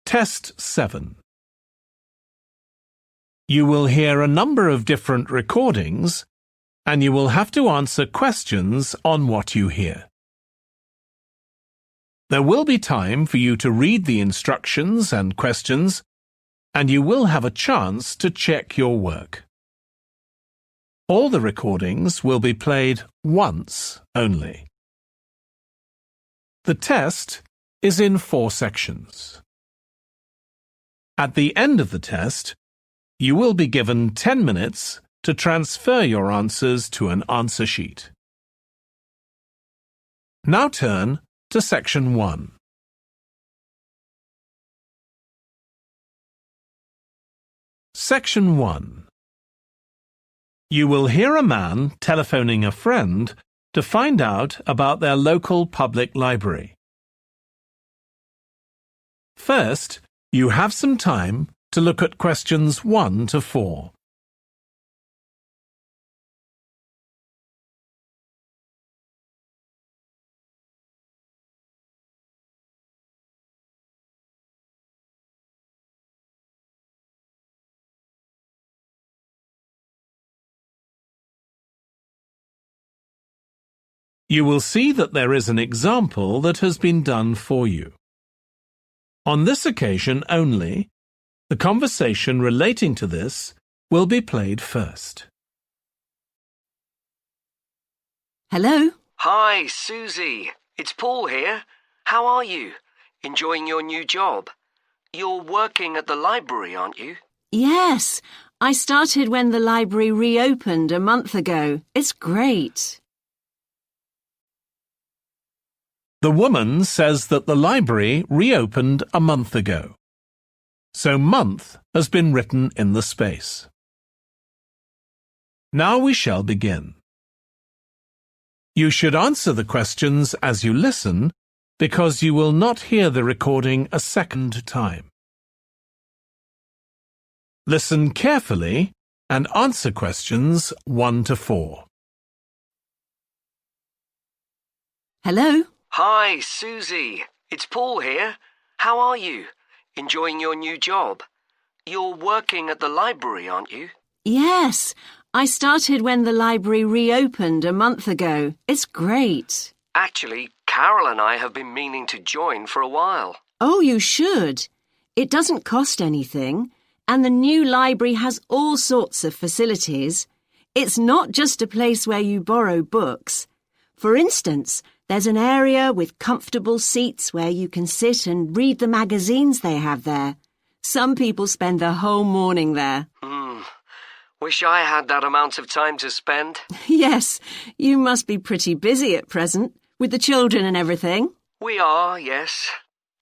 Test 7. You will hear a number of different recordings, and you will have to answer questions on what you hear. There will be time for you to read the instructions and questions, and you will have a chance to check your work. All the recordings will be played once only. The test is in 4 sections. At the end of the test, you will be given 10 minutes to transfer your answers to an answer sheet. Now turn to Section 1. Section 1. You will hear a man telephoning a friend to find out about their local public library. First, you have some time to look at questions 1 to 4. You will see that there is an example that has been done for you. On this occasion only, the conversation relating to this will be played first. Hello? Hi, Susie. It's Paul here. How are you? Enjoying your new job? You're working at the library, aren't you? Yes, I started when the library reopened a month ago. It's great. The woman says that the library reopened a month ago. So month has been written in the space. Now we shall begin. You should answer the questions as you listen because you will not hear the recording a second time. Listen carefully and answer questions 1 to 4. Hello? Hi, Susie. It's Paul here. How are you? Enjoying your new job? You're working at the library, aren't you? Yes, I started when the library reopened a month ago. It's great. Actually, Carol and I have been meaning to join for a while. Oh, you should. It doesn't cost anything, and the new library has all sorts of facilities. It's not just a place where you borrow books. For instance, there's an area with comfortable seats where you can sit and read the magazines they have there. Some people spend the whole morning there. Wish I had that amount of time to spend. Yes, you must be pretty busy at present, with the children and everything. We are, yes.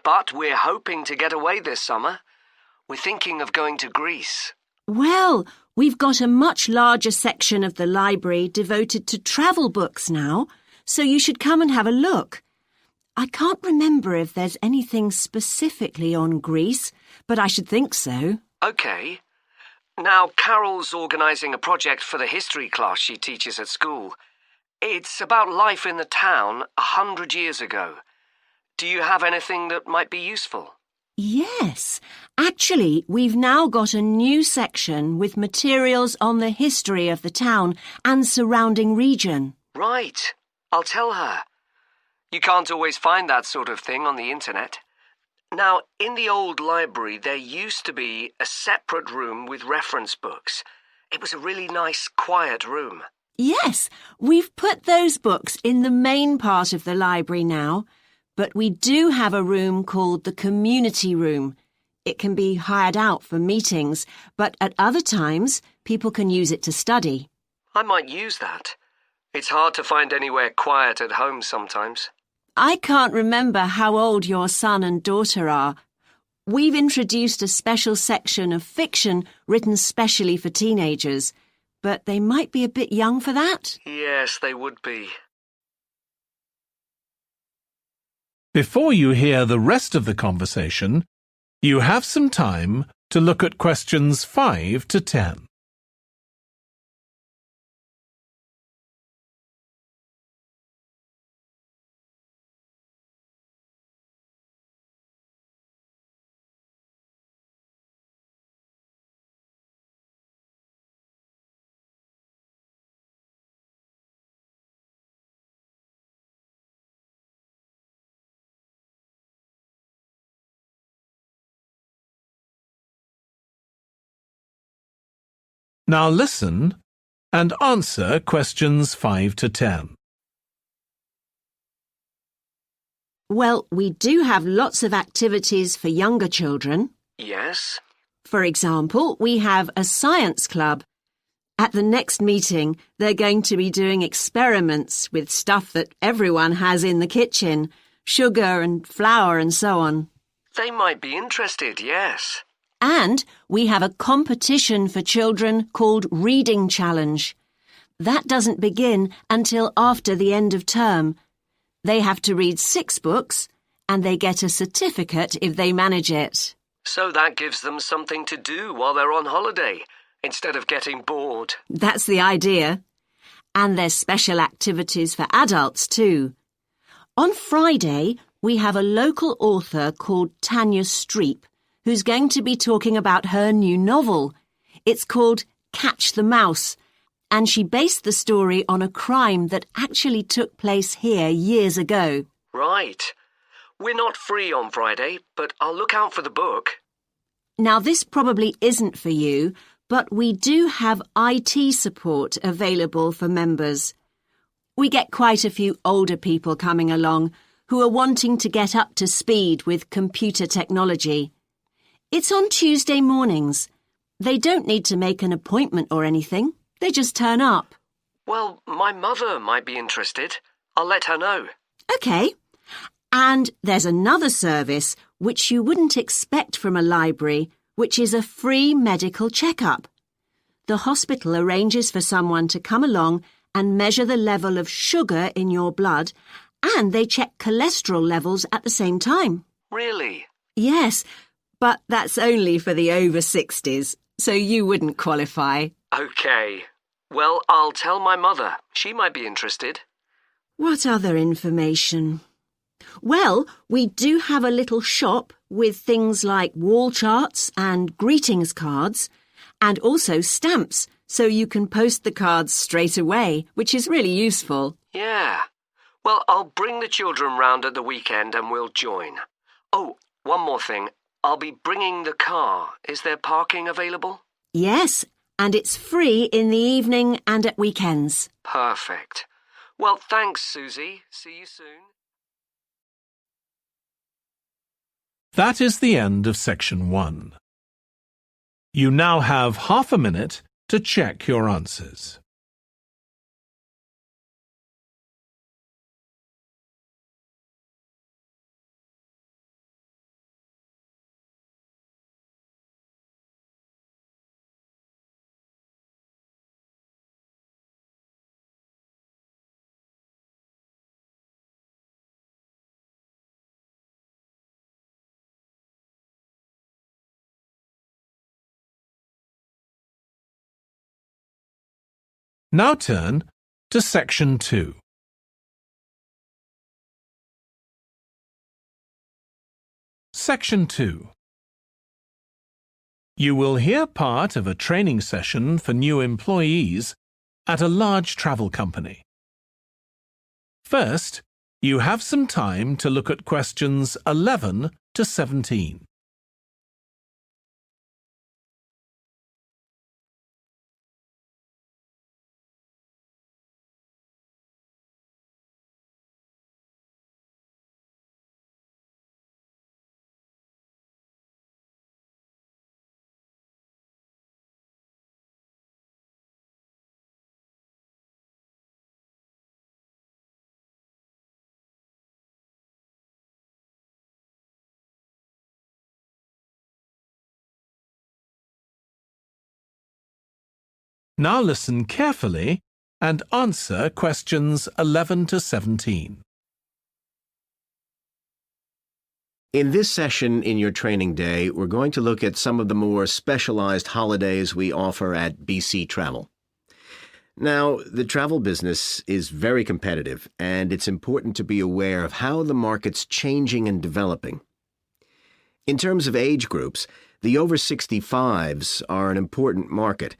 But we're hoping to get away this summer. We're thinking of going to Greece. Well, we've got a much larger section of the library devoted to travel books now, so you should come and have a look. I can't remember if there's anything specifically on Greece, but I should think so. OK. Now, Carol's organising a project for the history class she teaches at school. It's about life in the town 100 years ago. Do you have anything that might be useful? Yes. Actually, we've now got a new section with materials on the history of the town and surrounding region. Right. I'll tell her. You can't always find that sort of thing on the internet. Now, in the old library, there used to be a separate room with reference books. It was a really nice, quiet room. Yes, we've put those books in the main part of the library now, but we do have a room called the community room. It can be hired out for meetings, but at other times, people can use it to study. I might use that. It's hard to find anywhere quiet at home sometimes. I can't remember how old your son and daughter are. We've introduced a special section of fiction written specially for teenagers, but they might be a bit young for that. Yes, they would be. Before you hear the rest of the conversation, you have some time to look at questions 5 to 10. Now listen and answer questions 5 to 10. Well, we do have lots of activities for younger children. Yes? For example, we have a science club. At the next meeting, they're going to be doing experiments with stuff that everyone has in the kitchen, sugar and flour and so on. They might be interested, yes. And we have a competition for children called Reading Challenge. That doesn't begin until after the end of term. They have to read 6 books and they get a certificate if they manage it. So that gives them something to do while they're on holiday, instead of getting bored. That's the idea. And there's special activities for adults too. On Friday, we have a local author called Tanya Streep, who's going to be talking about her new novel. It's called Catch the Mouse, and she based the story on a crime that actually took place here years ago. Right. We're not free on Friday, but I'll look out for the book. Now, this probably isn't for you, but we do have IT support available for members. We get quite a few older people coming along who are wanting to get up to speed with computer technology. It's on Tuesday mornings. They don't need to make an appointment or anything. They just turn up. Well, my mother might be interested. I'll let her know. OK. And there's another service which you wouldn't expect from a library, which is a free medical checkup. The hospital arranges for someone to come along and measure the level of sugar in your blood, and they check cholesterol levels at the same time. Really? Yes, but that's only for the over 60s, so you wouldn't qualify. OK. Well, I'll tell my mother. She might be interested. What other information? Well, we do have a little shop with things like wall charts and greetings cards, and also stamps, so you can post the cards straight away, which is really useful. Yeah. Well, I'll bring the children round at the weekend and we'll join. Oh, one more thing. I'll be bringing the car. Is there parking available? Yes, and it's free in the evening and at weekends. Perfect. Well, thanks, Susie. See you soon. That is the end of section 1. You now have half a minute to check your answers. Now turn to section 2. Section 2. You will hear part of a training session for new employees at a large travel company. First, you have some time to look at questions 11 to 17. Now listen carefully and answer questions 11 to 17. In this session in your training day, we're going to look at some of the more specialized holidays we offer at BC Travel. Now, the travel business is very competitive, and it's important to be aware of how the market's changing and developing. In terms of age groups, the over 65s are an important market,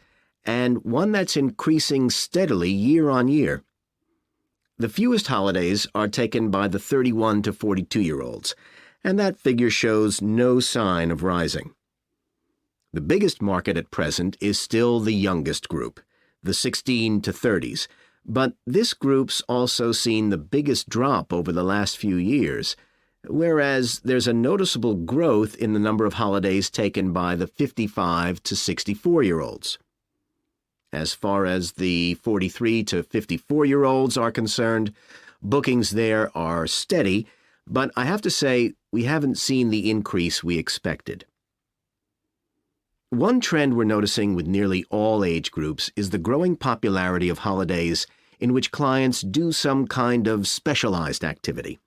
and one that's increasing steadily year on year. The fewest holidays are taken by the 31 to 42-year-olds, and that figure shows no sign of rising. The biggest market at present is still the youngest group, the 16 to 30s, but this group's also seen the biggest drop over the last few years, whereas there's a noticeable growth in the number of holidays taken by the 55 to 64-year-olds. As far as the 43 to 54-year-olds are concerned, bookings there are steady, but I have to say we haven't seen the increase we expected. One trend we're noticing with nearly all age groups is the growing popularity of holidays in which clients do some kind of specialized activity.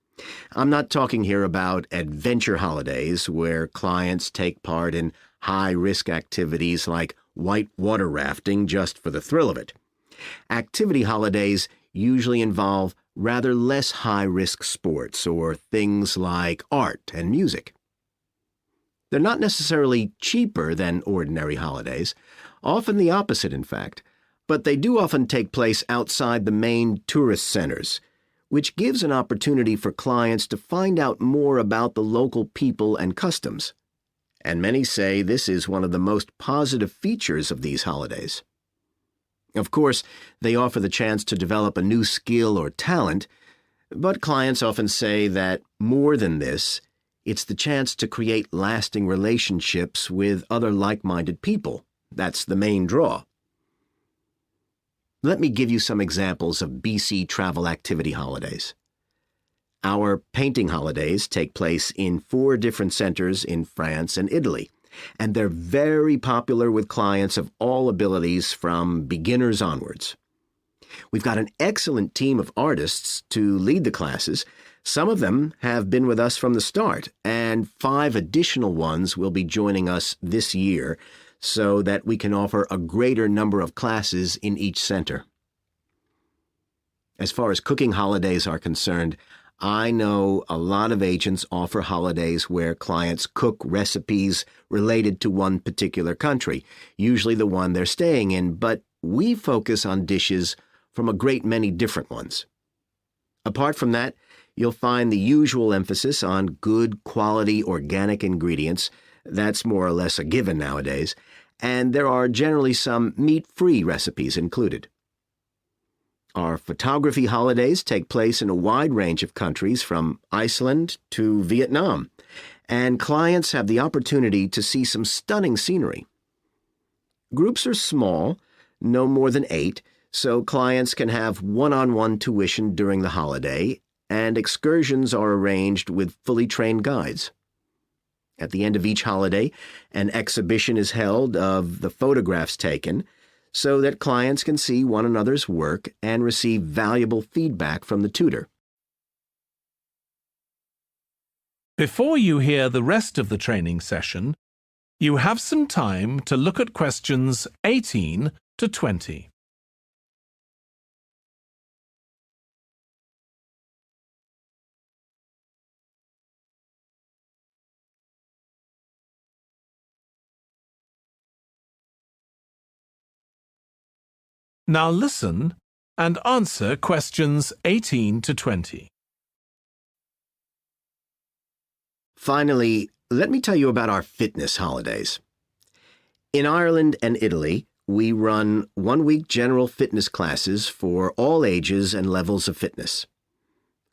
I'm not talking here about adventure holidays where clients take part in high-risk activities like whitewater rafting just for the thrill of it. Activity holidays usually involve rather less high-risk sports or things like art and music. They're not necessarily cheaper than ordinary holidays, often the opposite in fact, but they do often take place outside the main tourist centers, which gives an opportunity for clients to find out more about the local people and customs. And many say this is one of the most positive features of these holidays. Of course, they offer the chance to develop a new skill or talent, but clients often say that more than this, it's the chance to create lasting relationships with other like-minded people. That's the main draw. Let me give you some examples of BC travel activity holidays. Our painting holidays take place in 4 different centers in France and Italy, and they're very popular with clients of all abilities from beginners onwards. We've got an excellent team of artists to lead the classes. Some of them have been with us from the start, and 5 additional ones will be joining us this year so that we can offer a greater number of classes in each center. As far as cooking holidays are concerned, I know a lot of agents offer holidays where clients cook recipes related to one particular country, usually the one they're staying in, but we focus on dishes from a great many different ones. Apart from that, you'll find the usual emphasis on good quality organic ingredients. That's more or less a given nowadays, and there are generally some meat-free recipes included. Our photography holidays take place in a wide range of countries from Iceland to Vietnam, and clients have the opportunity to see some stunning scenery. Groups are small, no more than 8, so clients can have one-on-one tuition during the holiday, and excursions are arranged with fully trained guides. At the end of each holiday, an exhibition is held of the photographs taken so that clients can see one another's work and receive valuable feedback from the tutor. Before you hear the rest of the training session, you have some time to look at questions 18 to 20. Now listen and answer questions 18 to 20. Finally, let me tell you about our fitness holidays. In Ireland and Italy, we run one-week general fitness classes for all ages and levels of fitness.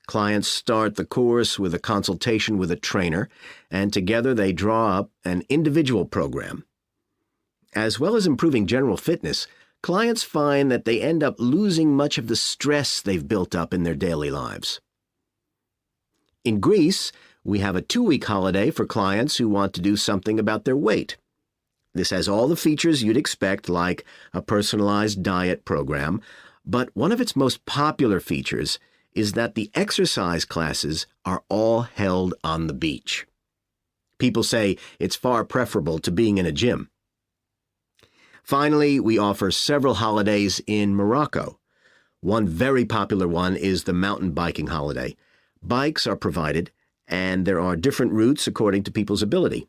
Clients start the course with a consultation with a trainer, and together they draw up an individual program. As well as improving general fitness, clients find that they end up losing much of the stress they've built up in their daily lives. In Greece, we have a 2-week holiday for clients who want to do something about their weight. This has all the features you'd expect, like a personalized diet program, but one of its most popular features is that the exercise classes are all held on the beach. People say it's far preferable to being in a gym. Finally, we offer several holidays in Morocco. One very popular one is the mountain biking holiday. Bikes are provided, and there are different routes according to people's ability.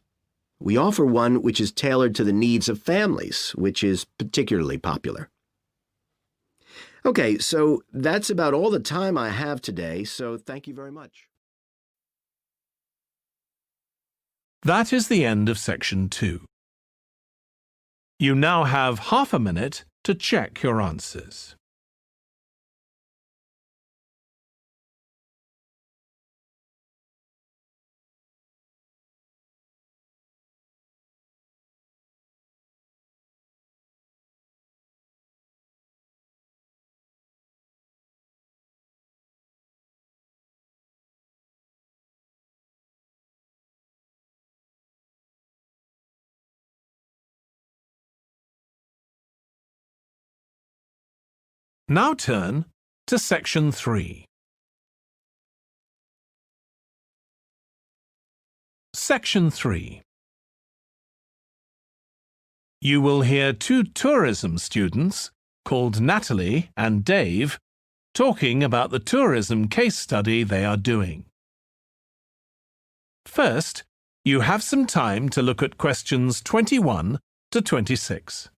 We offer one which is tailored to the needs of families, which is particularly popular. Okay, so that's about all the time I have today, so thank you very much. That is the end of section 2. You now have half a minute to check your answers. Now turn to Section 3. Section 3. You will hear two tourism students, called Natalie and Dave, talking about the tourism case study they are doing. First, you have some time to look at questions 21 to 26.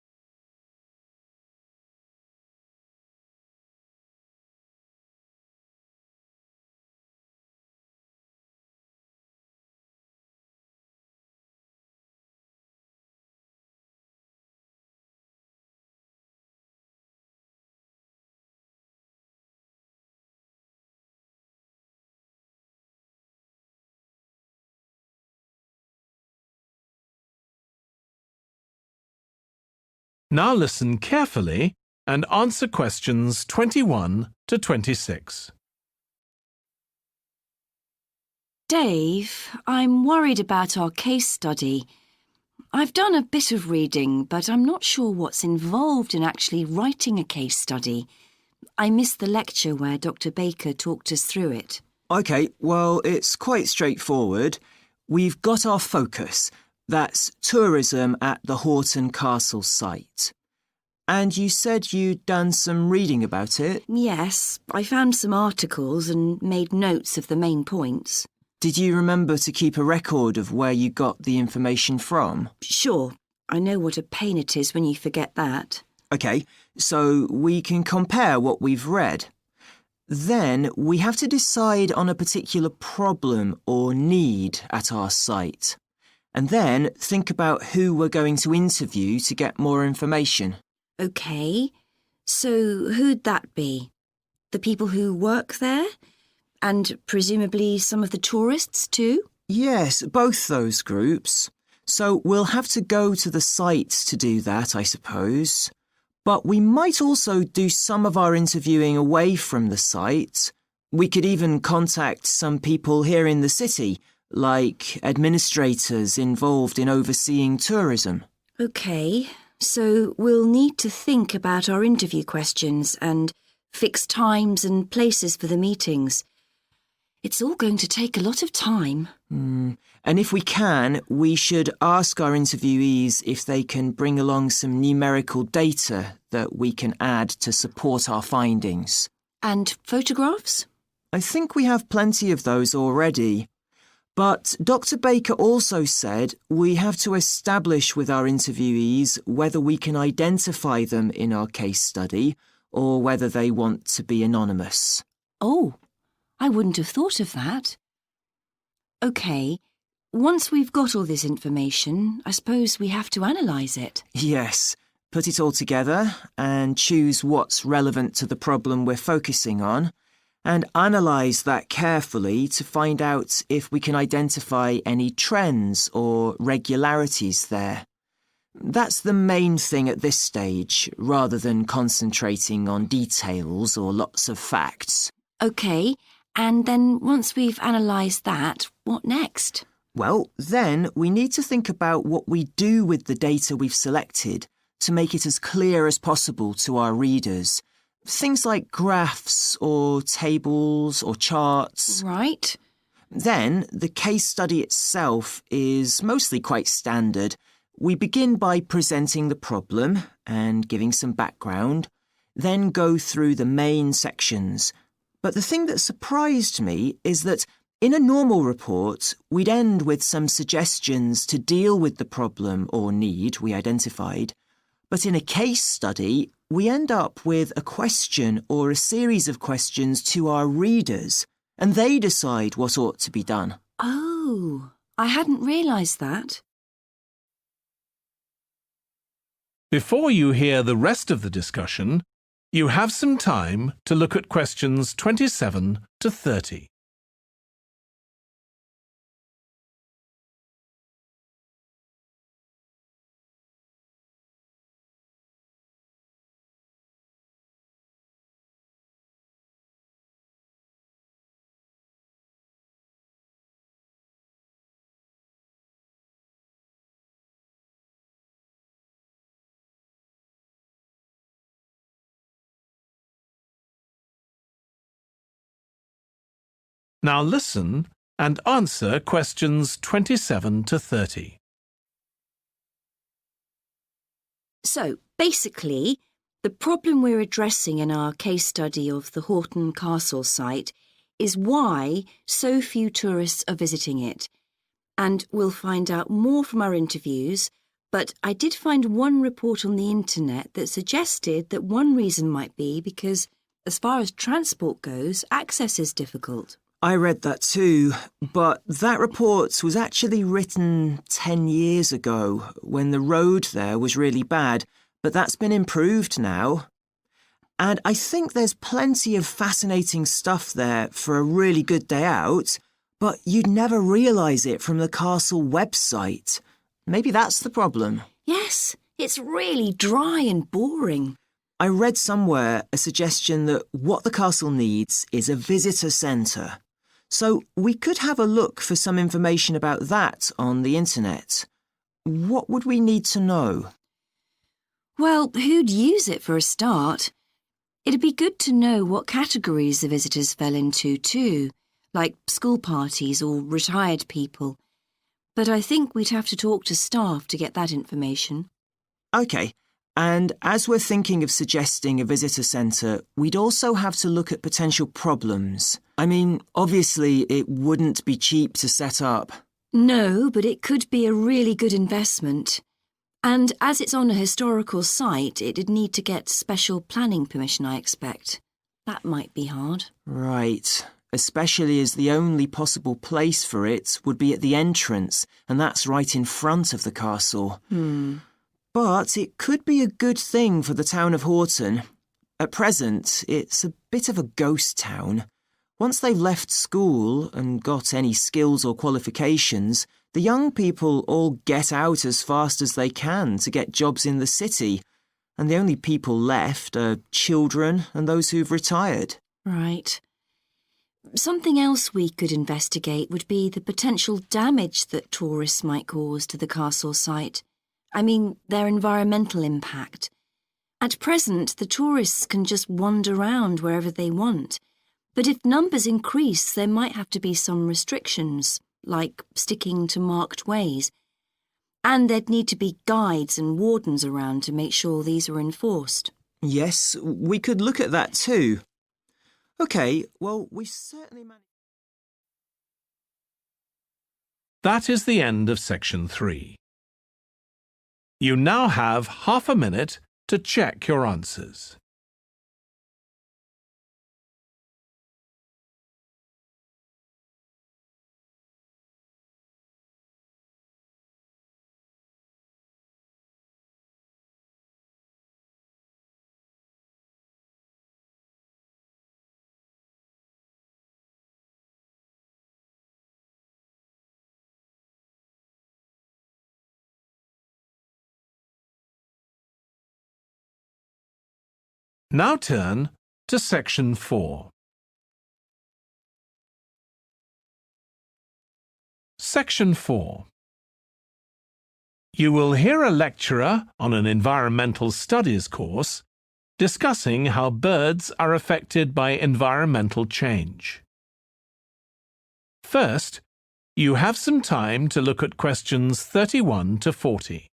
Now listen carefully and answer questions 21 to 26. Dave, I'm worried about our case study. I've done a bit of reading, but I'm not sure what's involved in actually writing a case study. I missed the lecture where Dr. Baker talked us through it. OK, well, it's quite straightforward. We've got our focus. That's tourism at the Horton Castle site. And you said you'd done some reading about it? Yes, I found some articles and made notes of the main points. Did you remember to keep a record of where you got the information from? Sure, I know what a pain it is when you forget that. OK, so we can compare what we've read. Then we have to decide on a particular problem or need at our site. And then think about who we're going to interview to get more information. OK, so who'd that be? The people who work there? And presumably some of the tourists too? Yes, both those groups. So we'll have to go to the site to do that, I suppose. But we might also do some of our interviewing away from the site. We could even contact some people here in the city, like administrators involved in overseeing tourism. OK, so we'll need to think about our interview questions and fix times and places for the meetings. It's all going to take a lot of time. And if we can, we should ask our interviewees if they can bring along some numerical data that we can add to support our findings. And photographs? I think we have plenty of those already. But Dr. Baker also said we have to establish with our interviewees whether we can identify them in our case study or whether they want to be anonymous. Oh, I wouldn't have thought of that. OK, once we've got all this information, I suppose we have to analyse it. Yes, put it all together and choose what's relevant to the problem we're focusing on, and analyse that carefully to find out if we can identify any trends or regularities there. That's the main thing at this stage, rather than concentrating on details or lots of facts. OK, and then once we've analysed that, what next? Well, then we need to think about what we do with the data we've selected to make it as clear as possible to our readers. Things like graphs or tables or charts. Right. Then the case study itself is mostly quite standard. We begin by presenting the problem and giving some background, then go through the main sections. But the thing that surprised me is that in a normal report, we'd end with some suggestions to deal with the problem or need we identified. But in a case study, we end up with a question or a series of questions to our readers, and they decide what ought to be done. Oh, I hadn't realised that. Before you hear the rest of the discussion, you have some time to look at questions 27 to 30. Now listen and answer questions 27 to 30. So, basically, the problem we're addressing in our case study of the Horton Castle site is why so few tourists are visiting it. And we'll find out more from our interviews, but I did find one report on the internet that suggested that one reason might be because, as far as transport goes, access is difficult. I read that too, but that report was actually written 10 years ago when the road there was really bad, but that's been improved now. And I think there's plenty of fascinating stuff there for a really good day out, but you'd never realise it from the castle website. Maybe that's the problem. Yes, it's really dry and boring. I read somewhere a suggestion that what the castle needs is a visitor centre. So we could have a look for some information about that on the internet. What would we need to know? Well, who'd use it for a start? It'd be good to know what categories the visitors fell into too, like school parties or retired people. But I think we'd have to talk to staff to get that information. OK, and as we're thinking of suggesting a visitor centre, we'd also have to look at potential problems. I mean, obviously it wouldn't be cheap to set up. No, but it could be a really good investment. And as it's on a historical site, it'd need to get special planning permission, I expect. That might be hard. Right, especially as the only possible place for it would be at the entrance, and that's right in front of the castle. But it could be a good thing for the town of Horton. At present, it's a bit of a ghost town. Once they've left school and got any skills or qualifications, the young people all get out as fast as they can to get jobs in the city, and the only people left are children and those who've retired. Right. Something else we could investigate would be the potential damage that tourists might cause to the castle site. I mean, their environmental impact. At present, the tourists can just wander around wherever they want. But if numbers increase, there might have to be some restrictions, like sticking to marked ways. And there'd need to be guides and wardens around to make sure these are enforced. Yes, we could look at that too. OK, well, we certainly managed... That is the end of section 3. You now have half a minute to check your answers. Now turn to section 4. Section 4. You will hear a lecturer on an environmental studies course discussing how birds are affected by environmental change. First, you have some time to look at questions 31 to 40.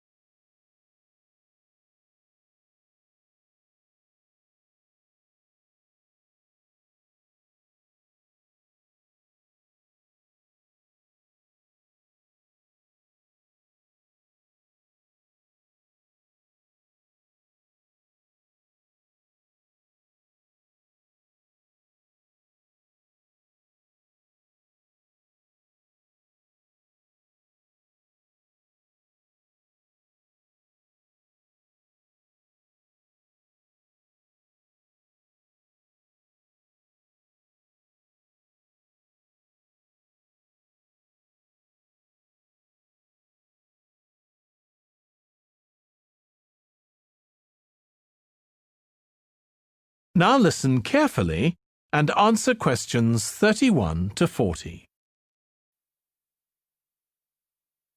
Now listen carefully and answer questions 31 to 40.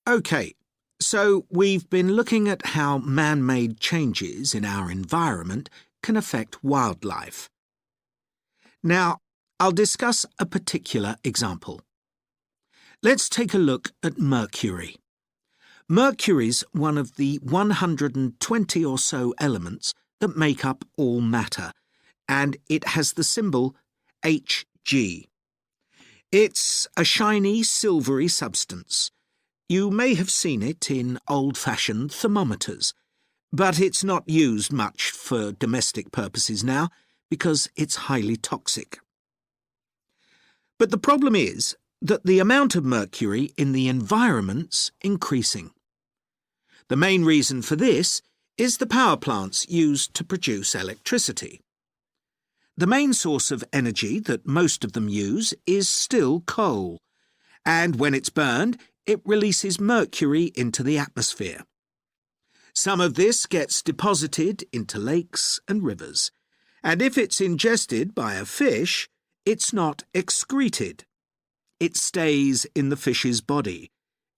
OK, so we've been looking at how man-made changes in our environment can affect wildlife. Now, I'll discuss a particular example. Let's take a look at mercury. Mercury's one of the 120 or so elements that make up all matter, and it has the symbol Hg. It's a shiny, silvery substance. You may have seen it in old-fashioned thermometers, but it's not used much for domestic purposes now because it's highly toxic. But the problem is that the amount of mercury in the environment's increasing. The main reason for this is the power plants used to produce electricity. The main source of energy that most of them use is still coal, and when it's burned, it releases mercury into the atmosphere. Some of this gets deposited into lakes and rivers, and if it's ingested by a fish, it's not excreted. It stays in the fish's body,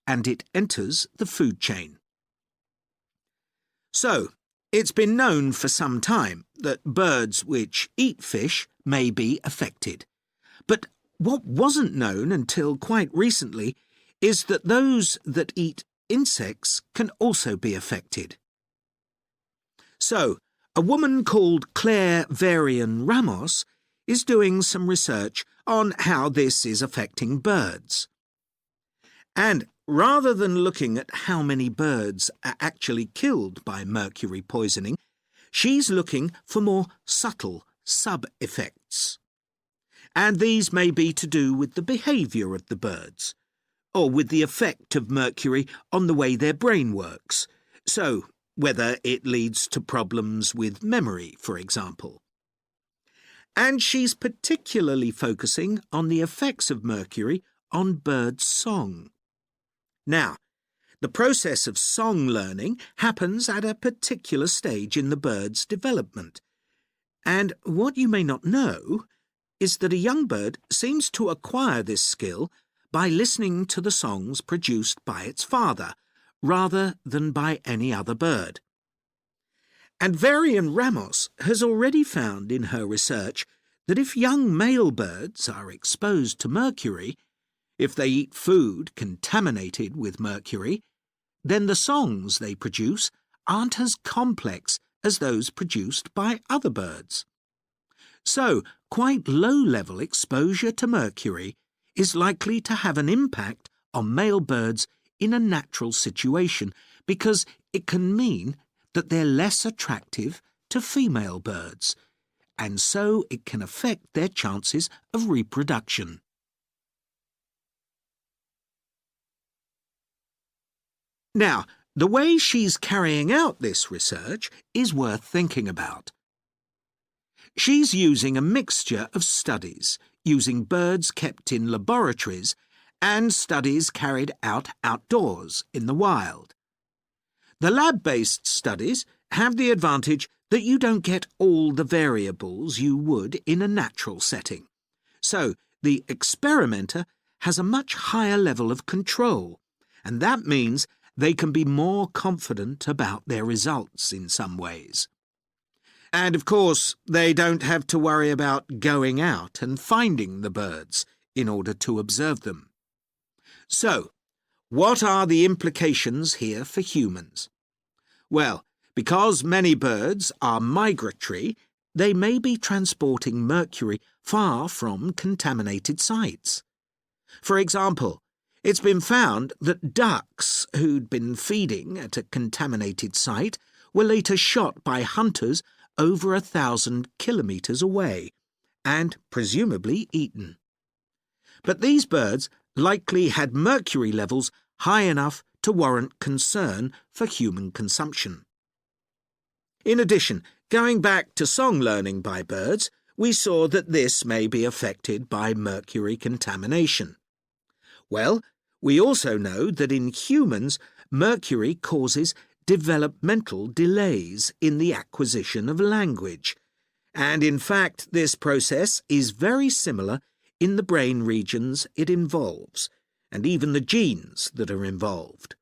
and it enters the food chain. So, it's been known for some time that birds which eat fish may be affected. But what wasn't known until quite recently is that those that eat insects can also be affected. So, a woman called Claire Varian Ramos is doing some research on how this is affecting birds. And rather than looking at how many birds are actually killed by mercury poisoning, she's looking for more subtle sub-effects. And these may be to do with the behaviour of the birds, or with the effect of mercury on the way their brain works, so whether it leads to problems with memory, for example. And she's particularly focusing on the effects of mercury on bird song. Now, the process of song learning happens at a particular stage in the bird's development. And what you may not know is that a young bird seems to acquire this skill by listening to the songs produced by its father, rather than by any other bird. And Varian Ramos has already found in her research that if young male birds are exposed to mercury, if they eat food contaminated with mercury, then the songs they produce aren't as complex as those produced by other birds. So, quite low-level exposure to mercury is likely to have an impact on male birds in a natural situation because it can mean that they're less attractive to female birds, and so it can affect their chances of reproduction. Now, the way she's carrying out this research is worth thinking about. She's using a mixture of studies, using birds kept in laboratories and studies carried out outdoors in the wild. The lab-based studies have the advantage that you don't get all the variables you would in a natural setting. So, the experimenter has a much higher level of control, and that means they can be more confident about their results in some ways. And of course, they don't have to worry about going out and finding the birds in order to observe them. So, what are the implications here for humans? Well, because many birds are migratory, they may be transporting mercury far from contaminated sites. For example, it's been found that ducks who'd been feeding at a contaminated site were later shot by hunters over 1,000 kilometres away and presumably eaten. But these birds likely had mercury levels high enough to warrant concern for human consumption. In addition, going back to song learning by birds, we saw that this may be affected by mercury contamination. Well, we also know that in humans, mercury causes developmental delays in the acquisition of language, And in fact, this process is very similar in the brain regions it involves, and even the genes that are involved.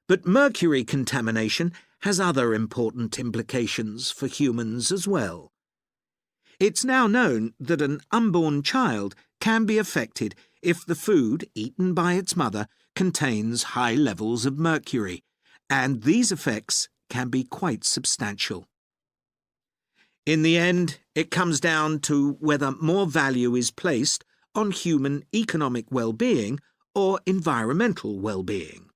But mercury contamination has other important implications for humans as well. It's now known that an unborn child can be affected if the food eaten by its mother contains high levels of mercury, and these effects can be quite substantial. In the end, it comes down to whether more value is placed on human economic well-being or environmental well-being.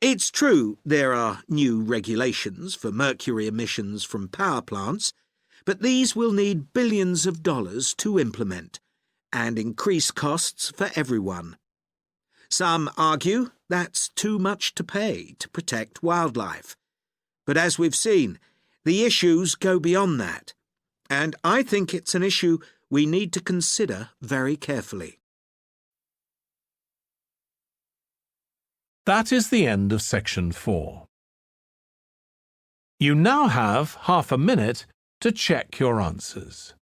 It's true there are new regulations for mercury emissions from power plants, but these will need billions of dollars to implement and increase costs for everyone. Some argue that's too much to pay to protect wildlife. But as we've seen, the issues go beyond that, and I think it's an issue we need to consider very carefully. That is the end of section 4. You now have half a minute to check your answers.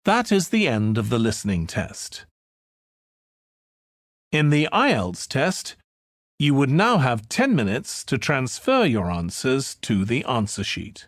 That is the end of the listening test. In the IELTS test, you would now have 10 minutes to transfer your answers to the answer sheet.